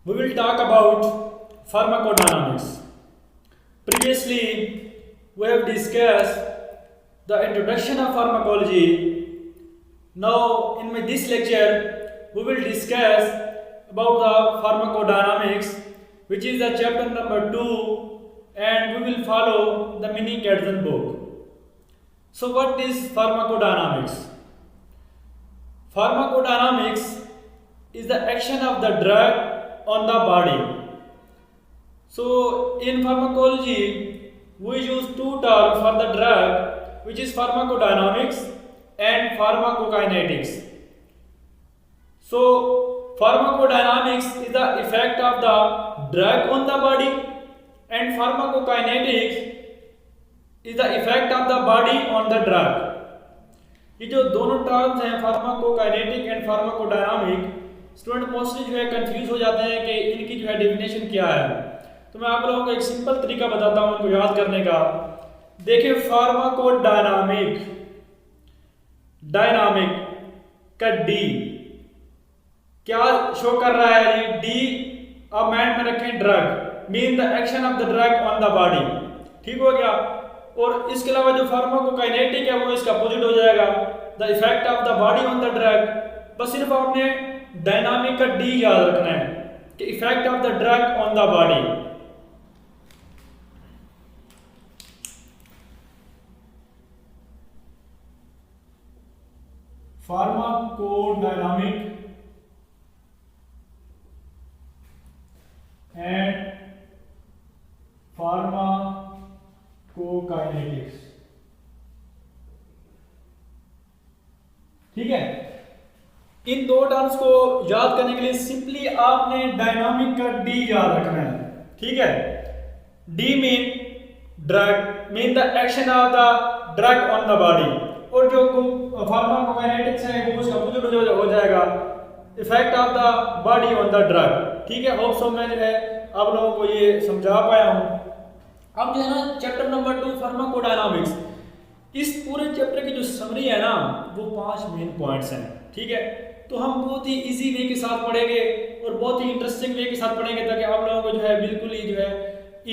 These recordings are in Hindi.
we will talk about pharmacodynamics. Previously, we have discussed the introduction of pharmacology. Now, in this lecture, we will discuss about the pharmacodynamics, which is the chapter number 2, and we will follow the mini Gadsden book. So, what is pharmacodynamics? Pharmacodynamics is the action of the drug on the body. So in pharmacology we use two terms for the drug, which is pharmacodynamics and pharmacokinetics. So pharmacodynamics is the effect of the drug on the body and pharmacokinetics is the effect of the body on the drug. ये जो दोनों टर्म्स हैं pharmacokinetic and pharmacodynamic, student mostly जो है कंफ्यूज हो जाते हैं कि इनकी जो है डेफिनेशन क्या है। तो मैं आप लोगों को एक सिंपल तरीका बताता हूं इनको याद करने का। देखिए फार्माकोडायनामिक, डायनामिक का डी क्या शो कर रहा है? डी अब माइंड में रखें drug mean the action of the drug on the body. ठीक हो गया। और इसके अलावा जो फार्माकोकाइनेटिक है वो इसका अपोजिट हो जाएगा, the effect of the body on the drug. बस सिर्फ आपने डायनामिक का डी याद रखना है कि effect of the drug on the body. Pharmacodynamic and pharmacokinetics. ठीक है। इन दो टर्म्स को याद करने के लिए सिंपली आपने डायनामिक का डी याद रखना है। ठीक है। D mean drug mean the action of the drug on the body, और जो फार्माकोकाइनेटिक्स है वो उसका अपोजिट हो जाएगा, effect of the body on the drug. ठीक है। होप सो मैं जो है आप लोगों को ये समझा पाया हूं। अब जो है ना चैप्टर नंबर 2 फार्माकोडायनामिक्स, इस पूरे चैप्टर की जो समरी है ना वो 5 मेन पॉइंट्स हैं। ठीक है। तो हम बहुत ही इजी वे के साथ पढ़ेंगे और बहुत ही इंटरेस्टिंग वे के साथ पढ़ेंगे ताकि आप लोगों को जो है बिल्कुल ही जो है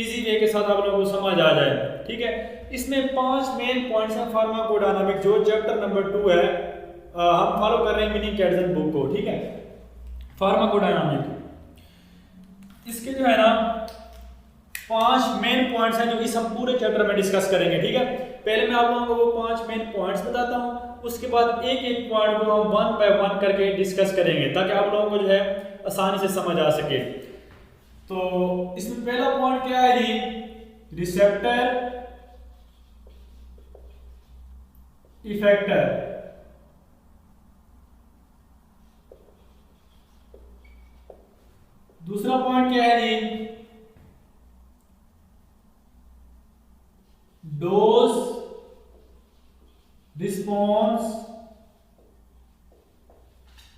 इजी वे के साथ आप लोगों को समझ आ जाए। ठीक है। इसमें 5 मेन पॉइंट्स हैं फार्माकोडायनामिक, जो चैप्टर नंबर 2 है। हम फॉलो कर रहे हैं मिनी गैड्सन बुक को। ठीक है। फार्माकोडायनामिक इसके जो है ना 5 मेन पॉइंट्स हैं जो इस हम पूरे चैप्टर में डिस्कस करेंगे। ठीक है। पहले मैं आप लोगों को वो 5 मेन पॉइंट्स बताता हूं, उसके बाद एक एक पॉइंट को हम 1 बाय 1 करके डिस्कस करेंगे ताकि आप लोगों को जो है आसानी से समझ आ सके। तो इसमें पहला पॉइंट क्या है जी? Receptor effector. दूसरा पॉइंट क्या है जी? Dose response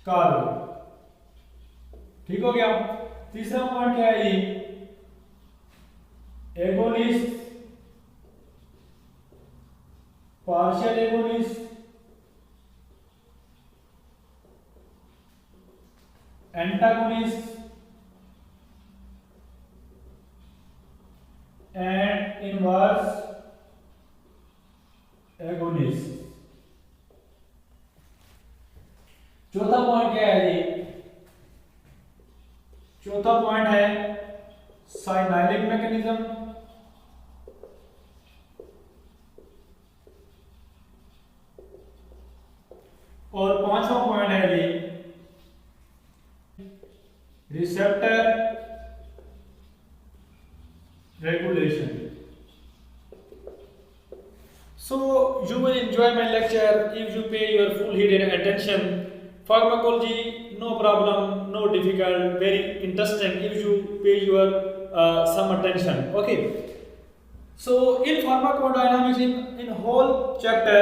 curve. ठीक हो गया। तीसरा पॉइंट क्या है जी? Agonist, partial agonist, antagonist and inverse agonist. चौथा पॉइंट क्या है जी? चौथा पॉइंट है साइनाइलिक मैकेनिज्म, और पांचवा पॉइंट है जी receptor regulation. So you will enjoy my lecture if you pay your full heed and attention. Pharmacology, no problem, no difficult, very interesting if you pay your some attention. Okay. So in pharmacodynamics, in whole chapter,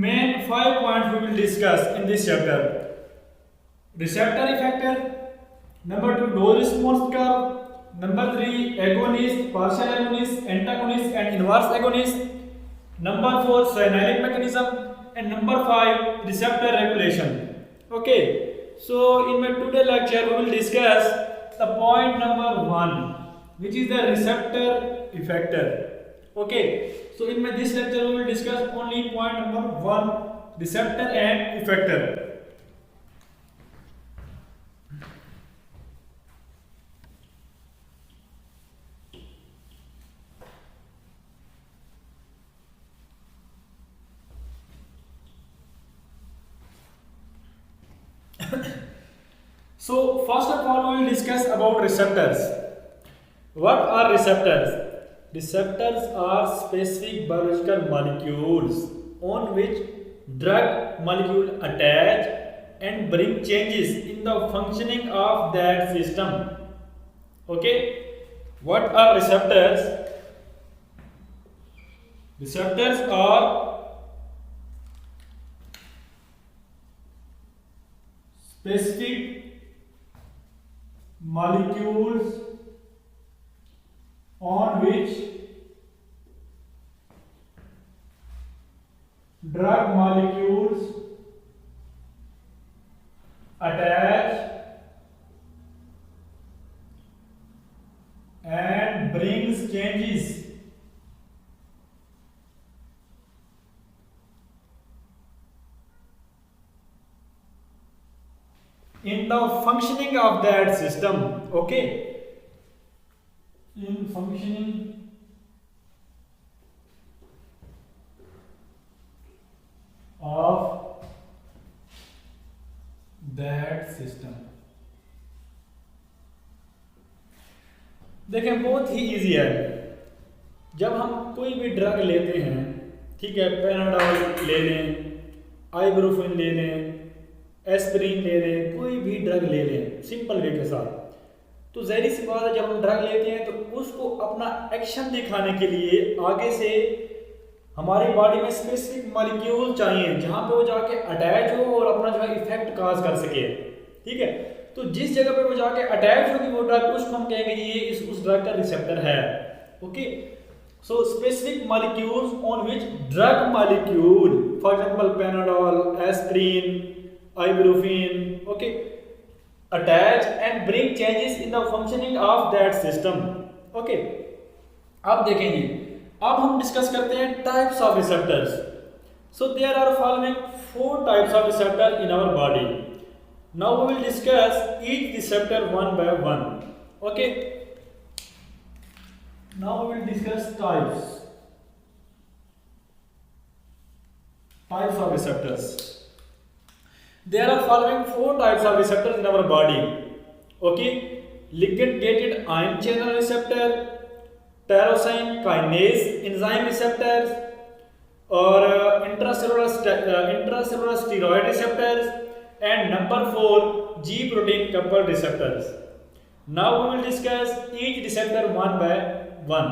main 5 points we will discuss in this chapter. Receptor effector, number 2 dose response curve, number 3 agonist, partial agonist, antagonist and inverse agonist. Number 4 cyanolytic mechanism and number 5 receptor regulation. Okay, so in my today lecture we will discuss the point number 1, which is the receptor effector. Okay, so in this lecture we will discuss only point number 1, receptor and effector. So first of all we will discuss about receptors. What are receptors? Receptors are specific biological molecules on which drug molecule attach and bring changes in the functioning of that system. Okay, what are receptors? Receptors are specific molecules on which drug molecules attach and brings changes in the functioning of that system. Okay, in functioning of that system. देखें बहुत ही इजी है। जब हम कोई भी ड्रग लेते हैं, ठीक है, पैनाडोल ले लें, आइब्रोफिन ले लें, एस्पिरिन ले लें, कोई भी ड्रग ले लें सिंपल वे के साथ, तो ज़ाहिर सी बात है जब हम ड्रग लेते हैं तो उसको अपना एक्शन दिखाने के लिए आगे से हमारी बॉडी में स्पेसिफिक मॉलिक्यूल चाहिए जहां पे वो जाके अटैच हो और अपना जो है इफेक्ट काज कर सके। ठीक है, तो जिस जगह पे वो जाके अटैच होगी वो ड्रग, उसको हम कहेंगे ये उस ड्रग का रिसेप्टर है। Okay, so specific molecules on which drug molecule, for example Panadol, aspirin, ibuprofen, okay, attach and bring changes in the functioning of that system. Okay, अब देखेंगे, अब हम डिस्कस करते हैं types of receptors. So there are following 4 types of receptor in our body. Now we will discuss each receptor one by one. Okay, now we will discuss types of receptors. There are following 4 types of receptors in our body. Okay, ligand-gated ion channel receptor, tyrosine kinase enzyme receptors, or intracellular steroid receptors, and number 4 G protein coupled receptors. Now we will discuss each receptor one by one.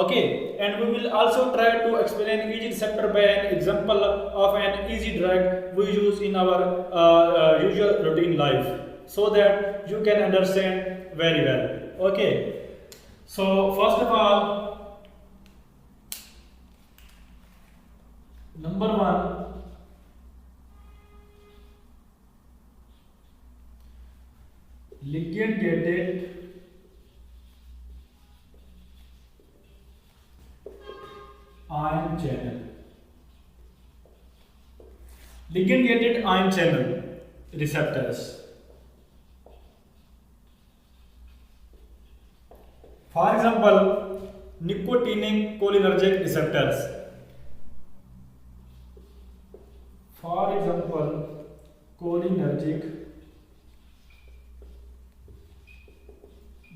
Okay, and we will also try to explain each receptor by an example of an easy drug we use in our usual routine life, so that you can understand very well. Okay, so first of all, number 1, ligand-gated ion channel. Ligand-gated ion channel receptors. For example, nicotinic cholinergic receptors. For example, cholinergic,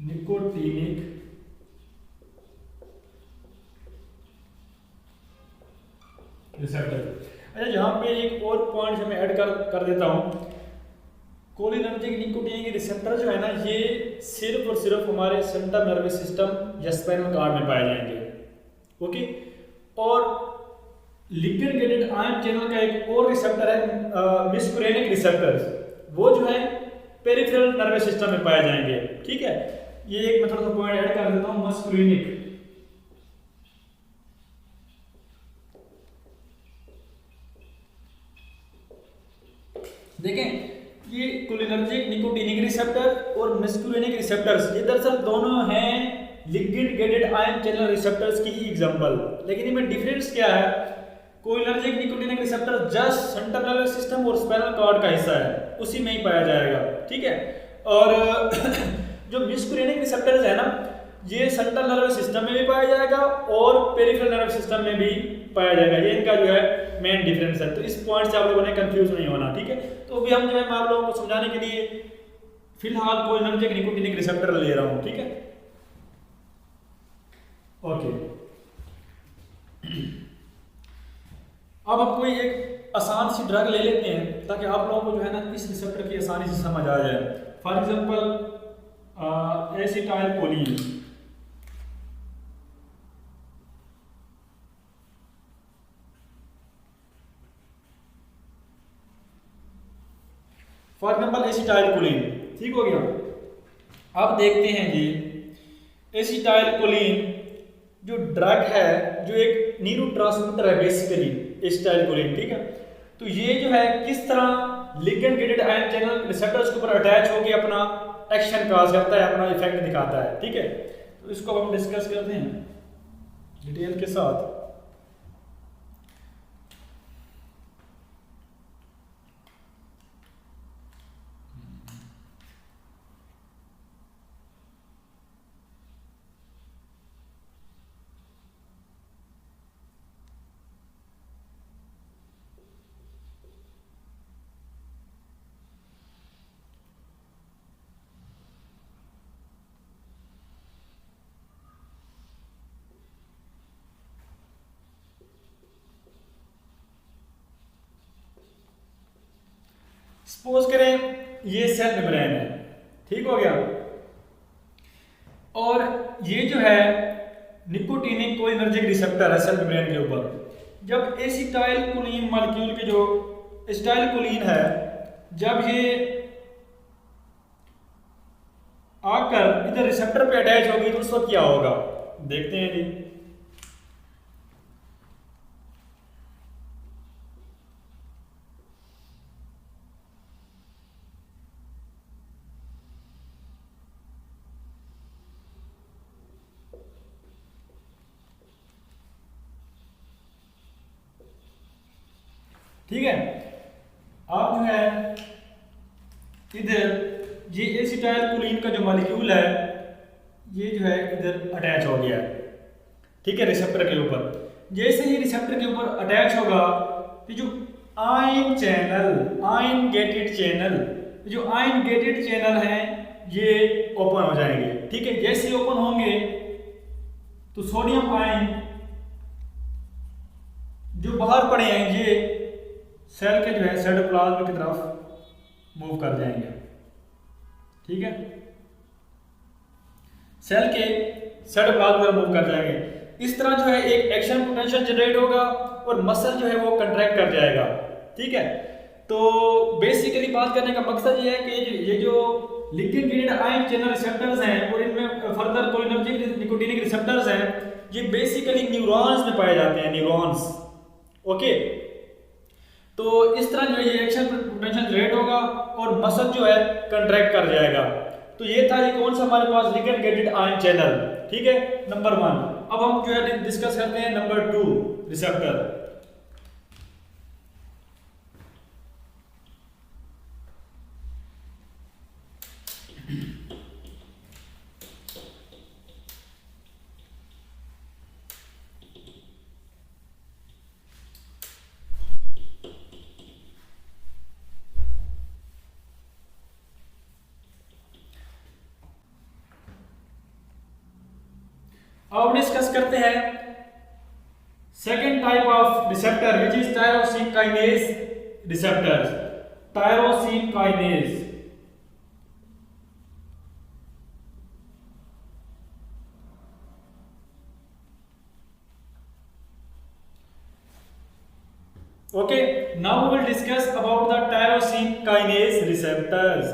nicotinic receptor. अच्छा, यहाँ पे एक और पॉइंट मैं ऐड कर देता हूँ। कोलिनर्जिक निकोटीन रिसेप्टर जो है ना, ये सिर्फ और सिर्फ हमारे सेंट्रल नर्वस सिस्टम या स्पाइनल कॉर्ड में पाए जाएंगे। ओके, और लिगेंड-गेटेड आयन चैनल का एक और रिसेप्टर है मस्कुरेनिक रिसेप्टर्स, वो जो है पेरिफेरल नर्वस सिस्टम में पाए जाएंगे। ठीक है, ये एक मैं थोड़ा सा पॉइंट ऐड कर देता हूँ, मस्कुरेनिक। देखें, कि कोलिनर्जिक निकोटिनिक रिसेप्टर और मस्कुलिनिक रिसेप्टर्स ये दरअसल दोनों हैं ligand gated ion channel receptors की ही एग्जांपल। लेकिन इनमें डिफरेंस क्या है? Cholinergic nicotinic receptor just central nervous system और स्पाइनल कॉर्ड का हिस्सा है, उसी में ही पाया जाएगा, ठीक है। और जो मस्कुलिनिक रिसेप्टर्स है ना, ये सेंट्रल नर्वस सिस्टम में भी पाया जाएगा और पेरिफेरल नर्वस सिस्टम में भी पाया जाएगा। ये इनका जो है मेन डिफरेंस है। तो इस पॉइंट से आप लोगों ने कंफ्यूज नहीं होना, ठीक है। तो अभी हम जो है मैं आप लोगों को समझाने के लिए फिलहाल कोलिनर्जिक निकोटिनिक रिसेप्टर ले रहा हूं, ठीक है। ओके, अब हम कोई एक आसान सी ड्रग ले लेते हैं ताकि आप लोगों को जो है ना इस रिसेप्टर की आसानी से समझ आ जाए। For example acetyl choline, for example acetyl choline, ठीक हो गया। अब देखते हैं जी एसिटाइल कोलिन जो ड्रग है, जो एक न्यूरोट्रांसमीटर है बेसिकली एसिटाइल कोलिन, ठीक है। तो ये जो है किस तरह ligand gated ion channel receptors के ऊपर अटैच होकर अपना एक्शन काज करता है, अपना इफेक्ट दिखाता है, ठीक है। तो इसको हम डिस्कस करते हैं डिटेल के साथ। सपोज करें ये सेल मेम्ब्रेन है, ठीक हो गया। और ये जो है निकोटिनिक कोलिनर्जिक रिसेप्टर है सेल मेम्ब्रेन के ऊपर। जब एसिटाइल कोलिन मॉलिक्यूल के जो एसिटाइल कोलिन है, जब ये आकर इधर रिसेप्टर पे अटैच होगी तो उस वक्त क्या होगा, देखते हैं जी। ठीक है, अब जो है इधर ये एसिटाइल कोलिन का जो मॉलिक्यूल है ये जो है इधर अटैच हो गया है, ठीक है, रिसेप्टर के ऊपर। जैसे ही रिसेप्टर के ऊपर अटैच होगा तो जो ion channel, ion gated channel, जो आयन गेटेड चैनल हैं ये ओपन हो जाएंगे, ठीक है। जैसे ओपन होंगे तो सोडियम आयन जो बाहर पड़े हैं ये सेल के जो है साइटोप्लाज्म की तरफ मूव कर जाएंगे, ठीक है। सेल के साइटोप्लाज्म में मूव कर जाएंगे। इस तरह जो है एक एक्शन पोटेंशियल जनरेट होगा और मसल जो है वो कंट्रैक्ट कर जाएगा, ठीक है। तो बेसिकली बात करने का मकसद ये है कि ये जो ligand gated ion channel receptors हैं और इनमें फर्दर कोलिनर्जिक निकोटिनिक रिसेप्टर्स हैं, ये बेसिकली न्यूरॉन्स में पाए जाते हैं, न्यूरॉन्स, ओके। तो इस तरह जो है ये एक्शन पोटेंशियल जनरेट होगा और मसल जो है कंट्रैक्ट कर जाएगा। तो ये था, ये कौन सा हमारे पास लिगेंड गेटेड आयन चैनल, ठीक है, नंबर 1। अब हम जो है डिस्कस करते हैं नंबर 2 रिसेप्टर। अब डिस्कस करते हैं second type of receptor which is tyrosine kinase receptors. Tyrosine kinase, okay. Now we will discuss about the tyrosine kinase receptors.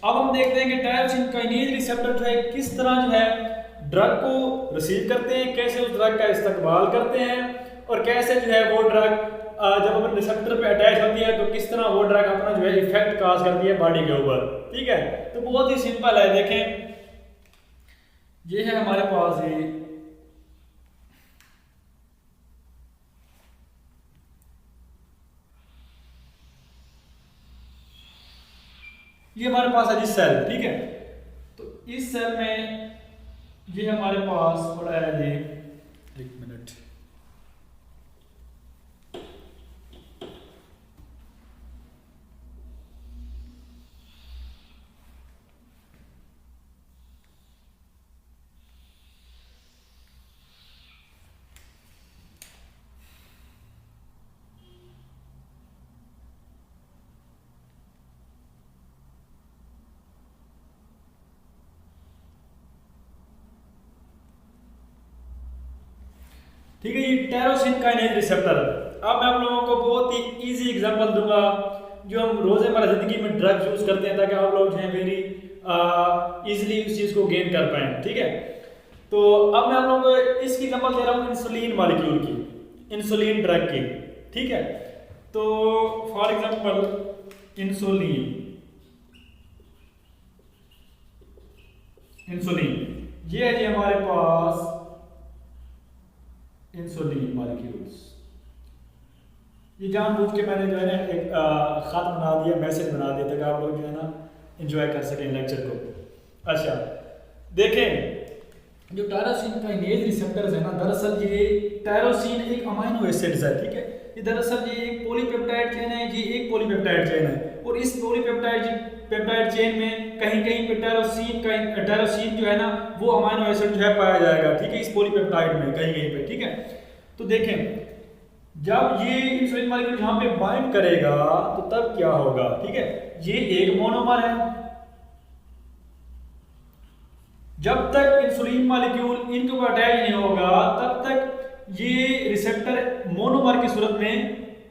अब हम देखते हैं कि टायरोसिन काइनेज रिसेप्टर जो है किस तरह जो है ड्रग को रिसीव करते हैं, कैसे उस ड्रग का इस्तेमाल करते हैं और कैसे जो है वो ड्रग जब अपन रिसेप्टर पे अटैच होती है तो किस तरह वो ड्रग अपना जो है इफेक्ट काज करती है बॉडी के ऊपर। ठीक है, तो बहुत ही सिंपल है। देखें ये है हमारे पास ये हमारे पास है जी सेल। ठीक है, तो इस सेल में ये हमारे पास पड़ा है जी, एक मिनट, ठीक है, ये टायरोसिन काइनेज रिसेप्टर। अब मैं आप लोगों को बहुत ही इजी एग्जांपल दूंगा जो हम रोजमर्रा जिंदगी में ड्रग्स यूज करते हैं, ताकि आप लोग जो है वेरी इजीली उस चीज को गेन कर पाएं। ठीक है, तो अब मैं आप लोगों को इसकी एग्जांपल दे रहा हूँ इंसुलिन मॉलिक्यूल की, इंसुलिन ड्रग की। ठीक है, तो फॉर एग्जांपल इंसुलिन, ये है जी हमारे पास इंसुलिन मॉलिक्यूल्स। ये जानबूझ के मैंने जो है ना एक खत बना दिया, मैसेज बना दिया ताकि आप लोग जो है ना एंजॉय कर सकें लेक्चर को। अच्छा देखें, जो टायरोसिन काइनेज रिसेप्टर्स है ना, दरअसल ये टायरोसिन एक अमाइनो एसिड्स है। ठीक है, ये दरअसल ये एक पॉलीपेप्टाइड चेन है, ये एक पॉलीपेप्टाइड चेन है, और इस पॉलीपेप्टाइड चेन में कहीं कहीं पे टायरोसिन जो है ना वो अमाइनो एसिड जो है पाया जाएगा। ठीक है, इस पॉलीपेप्टाइड में कहीं कहीं पे। ठीक है, तो देखें जब ये इंसुलिन मॉलिक्यूल यहाँ पे बाइंड करेगा तो तब क्या होगा। ठीक है, ये एक मोनोमर है। जब तक इंसुलिन मॉलिक्यूल इनके ऊपर अटैच नहीं होगा तब तक ये रिसेप्टर मोनोमर की सूरत में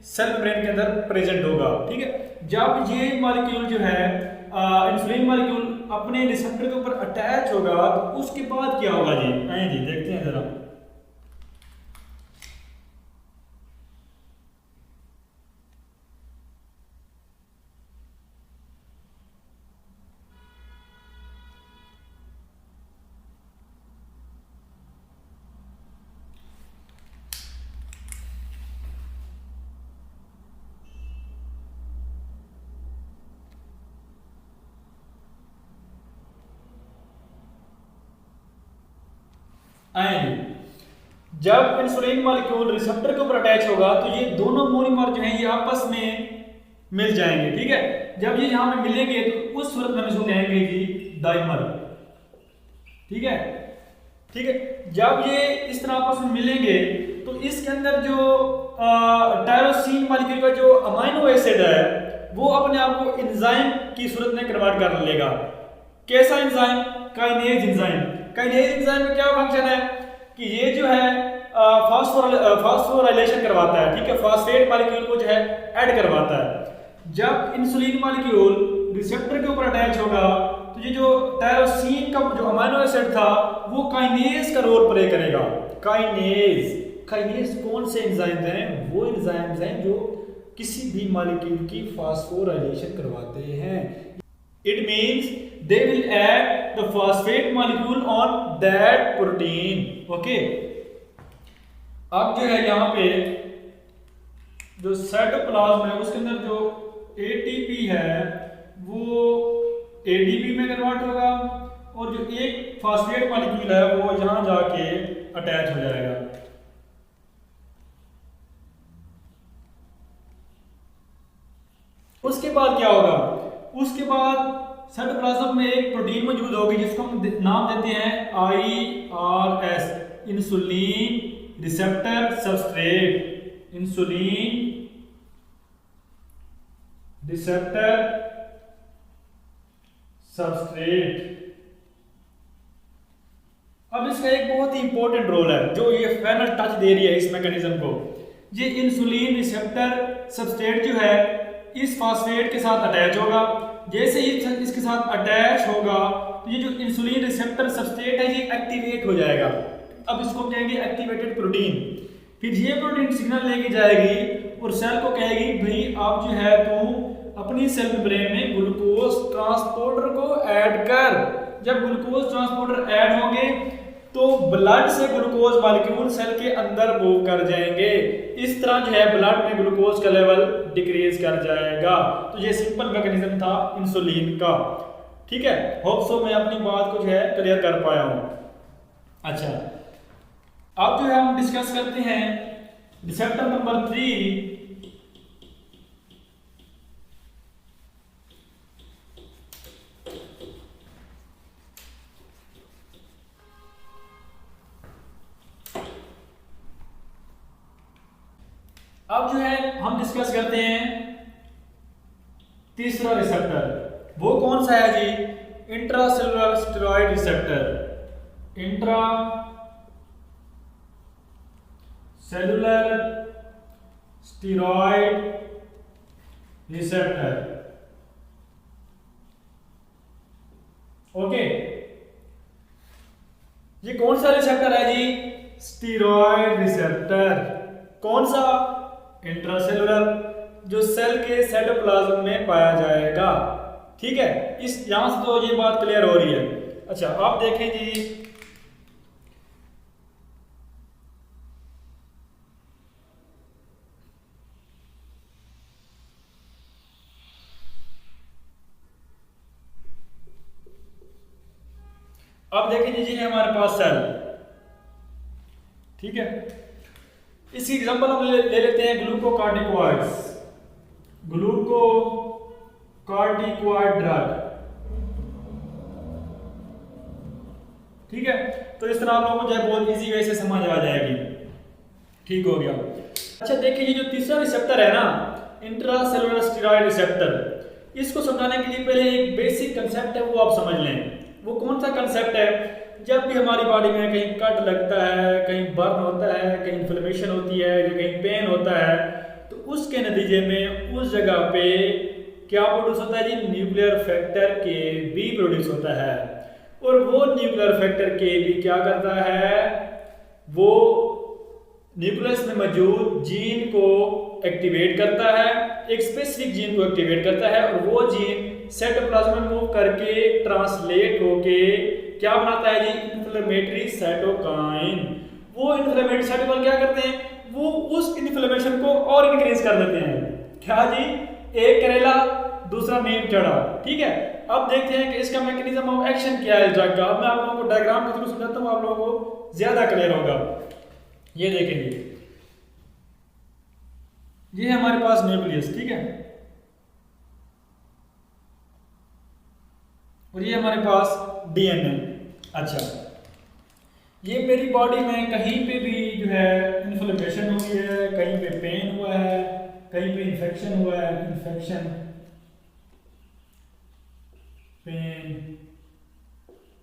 सेल मेम्ब्रेन के अंदर प्रेजेंट होगा। ठीक है, जब ये मॉलिक्यूल जो है इंसुलिन मॉलिक्यूल अपने रिसेप्टर के ऊपर अटैच होगा तो उसके बाद क्या होगा जी, आइए जी देखते हैं जरा। जब इंसुलिन मॉलिक्यूल रिसेप्टर के ऊपर अटैच होगा तो ये दोनों मोनोमर जो हैं ये आपस में मिल जाएंगे। ठीक है, जब ये यहां पे मिलेंगे तो उस सूरत में हम इसको कहेंगे जी डाइमर। ठीक है, जब ये इस तरह आपस में मिलेंगे तो इसके अंदर जो टायरोसिन मॉलिक्यूल का जो अमाइनो एसिड है वो अपने आप को एंजाइम की सूरत में कन्वर्ट कर लेगा। कैसा enzyme? Kinase enzyme. Kinase enzyme में क्या फंक्शन है कि ये जो है फास्फोराइलेशन करवाता है। ठीक है, फास्फेट मॉलिक्यूल को जो है ऐड करवाता है। जब इंसुलिन मॉलिक्यूल रिसेप्टर के ऊपर अटैच होगा तो ये जो टायरोसिन का जो अमीनो एसिड था वो काइनेज का रोल प्ले करेगा। काइनेज कौन से एंजाइम्स हैं? वो एंजाइम्स हैं जो किसी भी मॉलिक्यूल की फास्फोराइलेशन करवाते हैं। It means they will add the phosphate molecule on that protein. okay, अब जो है यहाँ पे जो साइटोप्लाज्म है उसके अंदर जो ATP है वो ADP में कन्वर्ट होगा और जो एक फास्फेट मॉलिक्यूल है वो यहाँ जाके अटैच हो जाएगा। उसके बाद क्या होगा? उसके बाद साइटोप्लाज्म में एक प्रोटीन मौजूद होगी जिसको हम नाम देते हैं IRS, insulin receptor substrate. Insulin receptor substrate. अब इसका एक बहुत ही इंपॉर्टेंट रोल है जो ये फाइनल टच दे रही है इस मैकेनिज्म को। ये इंसुलिन रिसेप्टर सबस्ट्रेट जो है इस फास्फेट के साथ अटैच होगा। जैसे ही इसके साथ अटैच होगा तो ये जो इंसुलिन रिसेप्टर सबस्ट्रेट है ये एक्टिवेट हो जाएगा। अब इसको हम कहेंगे एक्टिवेटेड प्रोटीन। फिर ये प्रोटीन सिग्नल लेके जाएगी और सेल को कहेगी भाई आप जो है तू अपनी सेल मेम्ब्रेन में ग्लूकोज ट्रांसपोर्टर को ऐड कर। जब ग्लूकोज ट्रांसपोर्टर ऐड होंगे तो ब्लड से ग्लूकोज मॉलिक्यूल सेल के अंदर मूव कर जाएंगे। इस तरह जो है ब्लड में ग्लूकोज का लेवल डिक्रीज कर जाएगा। तो ये सिंपल मैकेनिज्म था इंसुलिन का। ठीक है, होप सो मैं अपनी बात को जो है क्लियर कर पाया हूं। अच्छा, अब जो है हम डिस्कस करते हैं रिसेप्टर नंबर 3। अब जो है हम डिस्कस करते हैं तीसरा रिसेप्टर। वो कौन सा है जी? Intracellular steroid receptor. Intracellular steroid receptor. Okay, ये कौन सा रिसेप्टर है जी? Steroid receptor. कौन सा? इंट्रासेलुलर, जो सेल के साइटोप्लाज्म में पाया जाएगा। ठीक है, इस यहां से तो ये बात क्लियर हो रही है। अच्छा, आप देखें जी, अब देखें जी हमारे पास सेल। ठीक है, इसकी एग्जांपल हम ले लेते हैं ग्लूकोकार्टिकॉइड्स। Glucocorticoid drug. ठीक है, तो इस तरह आप लोगों को जो है बहुत इजी वे से समझ आ जाएगी। ठीक हो गया। अच्छा देखिए, ये जो तीसरा रिसेप्टर है ना, इंट्रासेलुलर स्टेरॉयड रिसेप्टर, इसको समझाने के लिए पहले एक बेसिक कंसेप्ट है वो आप समझ लें। वो कौन सा कंसेप्ट है? जब भी हमारी बॉडी में कहीं कट लगता है, कहीं बर्न होता है, कहीं इन्फ्लेमेशन होती है या कहीं पेन होता है, तो उसके नतीजे में उस जगह पे क्या प्रोड्यूस होता है जी? न्यूक्लियर फैक्टर Kb प्रोड्यूस होता है। और वो न्यूक्लियर फैक्टर Kb क्या करता है? वो न्यूक्लियस में मौजूद जीन को एक्टिवेट करता है, एक स्पेसिफिक जीन को एक्टिवेट करता है, और वो जीन साइटोप्लाज्म में मूव करके ट्रांसलेट होके क्या बनाता है जी? Inflammatory cytokine. वो इन्फ्लेमेटरी साइटोकाइन क्या करते हैं? वो उस इन्फ्लेमेशन को और इंक्रीज कर देते हैं। क्या जी? एक करेला दूसरा नीम चढ़ा। ठीक है, अब देखते हैं कि इसका मैकेनिज्म ऑफ एक्शन क्या है ड्रग का। अब मैं आप लोगों को डायग्राम के थ्रू समझाता हूं, आप लोगों को ज्यादा क्लियर होगा। ये देखेंगे, ये है हमारे पास न्यूक्लियस। ठीक है, और ये हमारे पास डीएनए। अच्छा, ये मेरी बॉडी में कहीं पे भी जो है इन्फ्लेमेशन हुई है, कहीं पे पेन हुआ है, कहीं पे इन्फेक्शन हुआ है, इन्फेक्शन, पेन,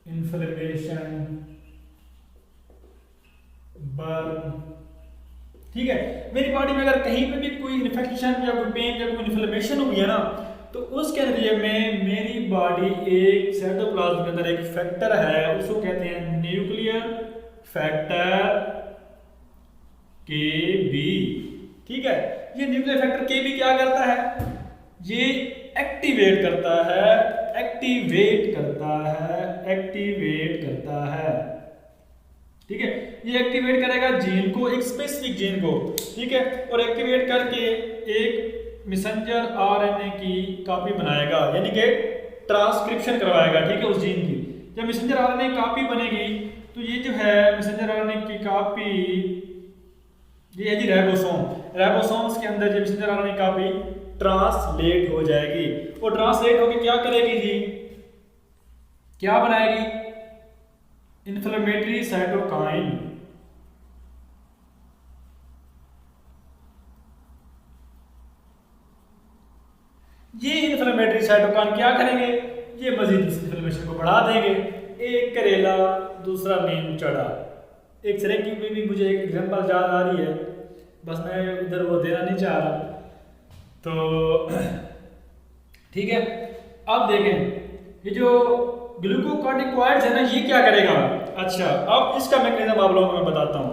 इन्फ्लेमेशन, बर्न। ठीक है, मेरी बॉडी में अगर कहीं पे भी कोई इन्फेक्शन या कोई पेन या कोई इन्फ्लेमेशन हुई है ना, तो उसके नतीजे में मेरी बॉडी एक साइटोप्लाज्म के अंदर एक फैक्टर है, उसको कहते हैं न्यूक्लियर फैक्टर Kb। ठीक है, ये न्यूक्लियर फैक्टर Kb क्या करता है? ये एक्टिवेट करता है, एक्टिवेट करता है, एक्टिवेट करता है। ठीक है, ये एक्टिवेट करेगा जीन को, एक स्पेसिफिक जीन को। ठीक है, और एक्टिवेट करके एक मैसेंजर आरएनए की कॉपी बनाएगा, यानी कि ट्रांसक्रिप्शन करवाएगा। ठीक है, उस जीन की जब मैसेंजर आरएनए की कॉपी बनेगी, तो ये जो है मैसेंजर आरएनए की कॉपी, ये है जी राइबोसोम। राइबोसोम्स के अंदर जब मैसेंजर आरएनए की कॉपी ट्रांसलेट हो जाएगी, वो ट्रांसलेट होकर क्या करेगी जी? क्या बनाएगी? Inflammatory cytokine. ये इन्फ्लेमेटरी साइटोकाइन क्या करेंगे? ये मजीद इन्फ्लेमेशन को बढ़ा देंगे। एक करेला दूसरा नीम चढ़ा। एक तरह की भी मुझे एक एग्जांपल याद आ रही है, बस मैं इधर वो देना नहीं चाह रहा। तो ठीक है, अब देखें, ये जो ग्लूकोकार्टिकॉइड्स है ना, ये क्या करेगा? अच्छा, अब इसका मैकेनिज्म आप लोगों को मैं बताता हूं।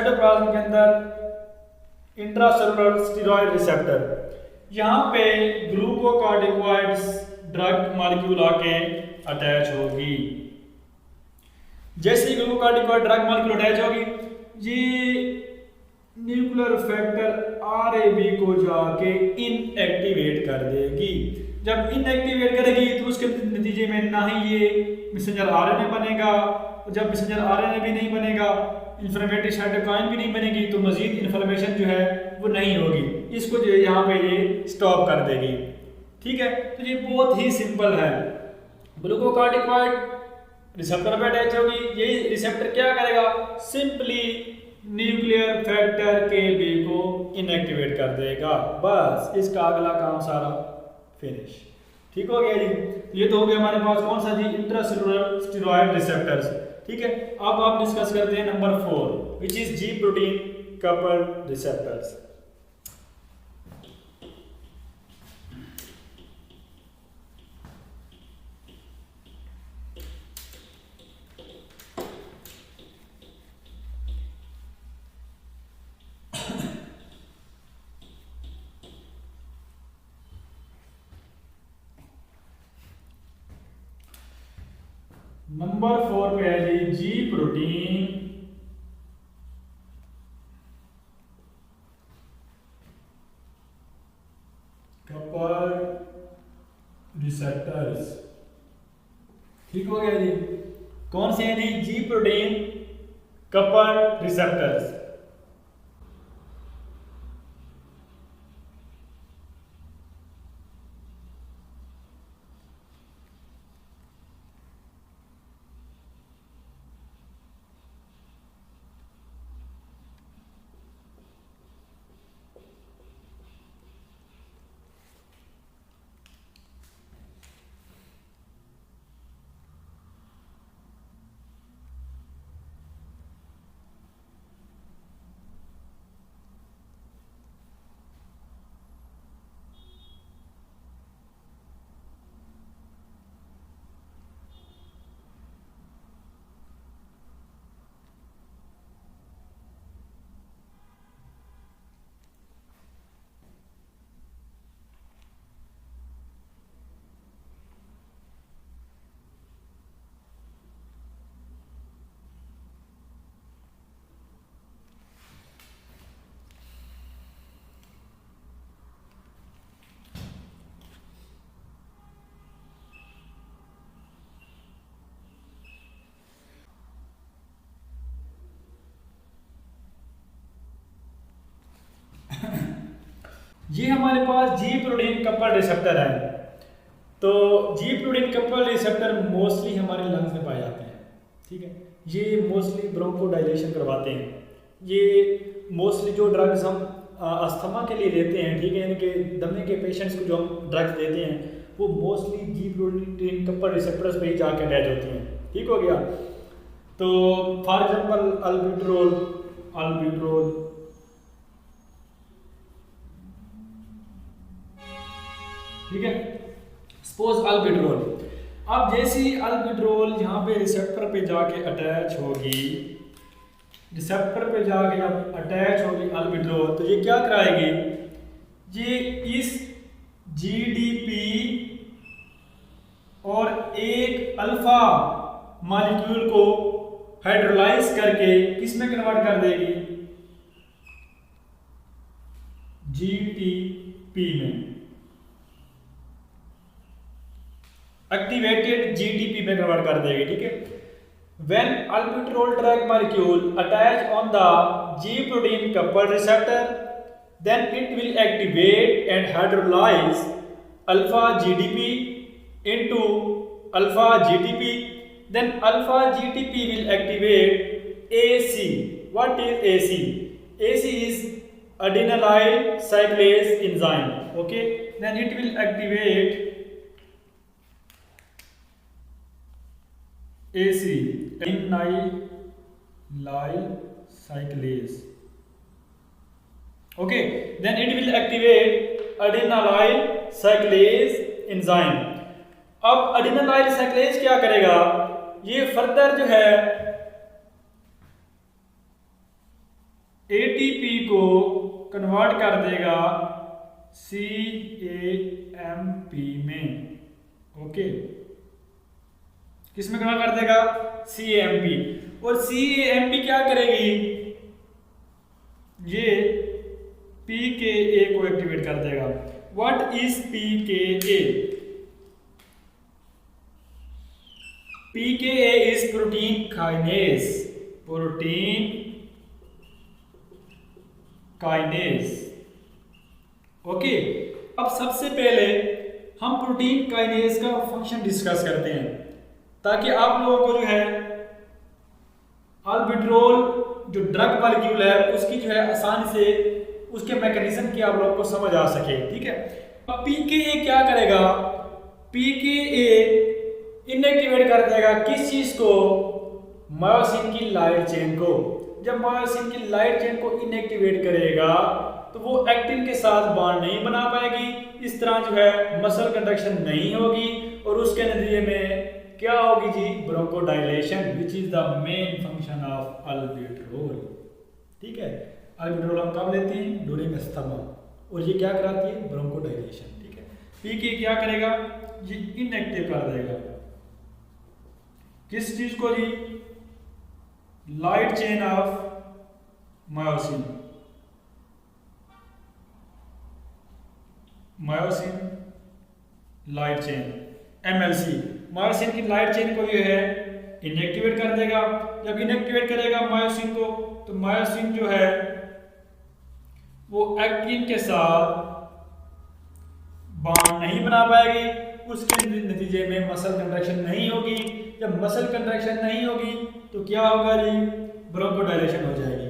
साइटोप्लाज्म के अंदर इंट्रासेलुलर स्टेरॉयड रिसेप्टर, यहाँ पे ग्लूकोकार्टिकॉइड्स ड्रग मॉलिक्यूल आके अटैच होगी। जैसे ही ग्लूकोकार्टिकॉइड ड्रग मॉलिक्यूल अटैच होगी, ये न्यूक्लियर फैक्टर आरएबी को जाके इनएक्टिवेट कर देगी। जब इनएक्टिवेट करेगी तो उसके नतीजे में ना ही ये मैसेंजर आरएनए बनेगा, और जब मैसेंजर आरएनए भी नहीं बनेगा, इन्फ्लेमेटरी साइटोकाइन भी नहीं बनेगी, तो मजीद इन्फ्लेमेशन जो है वो नहीं होगी। इसको जो है यहाँ पे ये स्टॉप कर देगी। ठीक है, तो ये बहुत ही सिंपल है। ग्लूकोकार्टिकॉइड रिसेप्टर पे अटैच होगी, ये रिसेप्टर क्या करेगा, सिंपली न्यूक्लियर फैक्टर के बी को इनएक्टिवेट कर देगा। बस इसका अगला काम सारा फिनिश। ठीक हो गया जी। ये तो हो गया हमारे पास कौन सा जी, इंट्रासेलुलर स्टेरॉयड रिसेप्टर्स। ठीक है, अब आप डिस्कस करते हैं number 4 which is ji protein coupled receptors. Number 4 पे है जी प्रोटीन कपल्ड रिसेप्टर्स। ठीक हो गया जी। कौन से हैं जी प्रोटीन कपल्ड रिसेप्टर्स। ये हमारे पास जी प्रोटीन कपल्ड रिसेप्टर है। तो जी प्रोटीन कपल्ड रिसेप्टर मोस्टली हमारे लंग्स में पाए जाते हैं। ठीक है, ये मोस्टली ब्रोंकोडाइलेशन करवाते हैं। ये मोस्टली जो ड्रग्स हम अस्थमा के लिए लेते हैं, ठीक है, इनके दमे के पेशेंट्स को जो हम ड्रग्स देते हैं वो मोस्टली जी प्रोटीन कपल्ड रिसेप्टर्स पे ही जाके अटैच होती हैं। ठीक हो गया। तो फॉर एग्जांपल अल्बिट्रोल ठीक है, सपोज अल्बिट्रोल। अब जैसे ही अल्बिट्रोल यहाँ पे रिसेप्टर पे जाके अटैच होगी, रिसेप्टर पे जाके जब अटैच होगी अल्बिट्रोल, तो ये क्या कराएगी, ये इस जीडीपी और एक अल्फा मॉलिक्यूल को हाइड्रोलाइज करके किस में कन्वर्ट कर देगी, जीटीपी में, एक्टिवेटेड जीटीपी में कन्वर्ट कर देगी। ठीक है, when albuterol drug molecule attach on the G protein coupled receptor, then it will activate and hydrolyze alpha GDP into alpha GTP, then alpha GTP will activate AC. What is AC? AC is adenylyl cyclase enzyme. Okay, then it will activate AC, adenylyl cyclase. Okay, then it will activate adenylyl cyclase enzyme. अब adenylyl cyclase क्या करेगा, ये फर्दर जो है एटीपी को कन्वर्ट कर देगा CAMP में। ओके, किस में कन्वर्ट कर देगा? CAMP। और CAMP क्या करेगी? ये PKA को एक्टिवेट कर देगा। What is PKA? PKA is protein kinase. Protein kinase. Okay, अब सबसे पहले हम प्रोटीन काइनेज का फंक्शन डिस्कस करते हैं, ताकि आप लोगों को जो है अल्बिट्रोल जो ड्रग मॉलिक्यूल है उसकी जो है आसानी से उसके मैकेनिज्म की आप लोगों को समझ आ सके। ठीक है, अब PKA क्या करेगा? PKA इनएक्टिवेट कर देगा किस चीज को? मायोसिन की लाइट चेन को। जब मायोसिन की लाइट चेन को इनएक्टिवेट करेगा तो वो एक्टिन के साथ बॉन्ड नहीं बना पाएगी, इस तरह जो है मसल कंडक्शन नहीं होगी, और उसके नतीजे में क्या होगी जी? Bronchodilation, which is the main function of albuterol. ठीक है, अल्बिट्रोल हम कब लेते हैं? ड्यूरिंग अस्थमा, और ये क्या कराती है? ब्रोंकोडाइलेशन। ठीक है, PKA क्या करेगा? ये इनएक्टिव कर देगा किस चीज को जी? Light chain of myosin. Myosin light chain, MLC। Myosin की लाइट चेन को जो है इनएक्टिवेट कर देगा। जब इनएक्टिवेट करेगा मायोसिन को, तो मायोसिन जो है वो एक्टिन के साथ बॉन्ड नहीं बना पाएगी, उसके नतीजे में मसल कंट्रैक्शन नहीं होगी। जब मसल कंट्रैक्शन नहीं होगी तो क्या होगा जी? ब्रोंकोडाइलेशन हो जाएगी।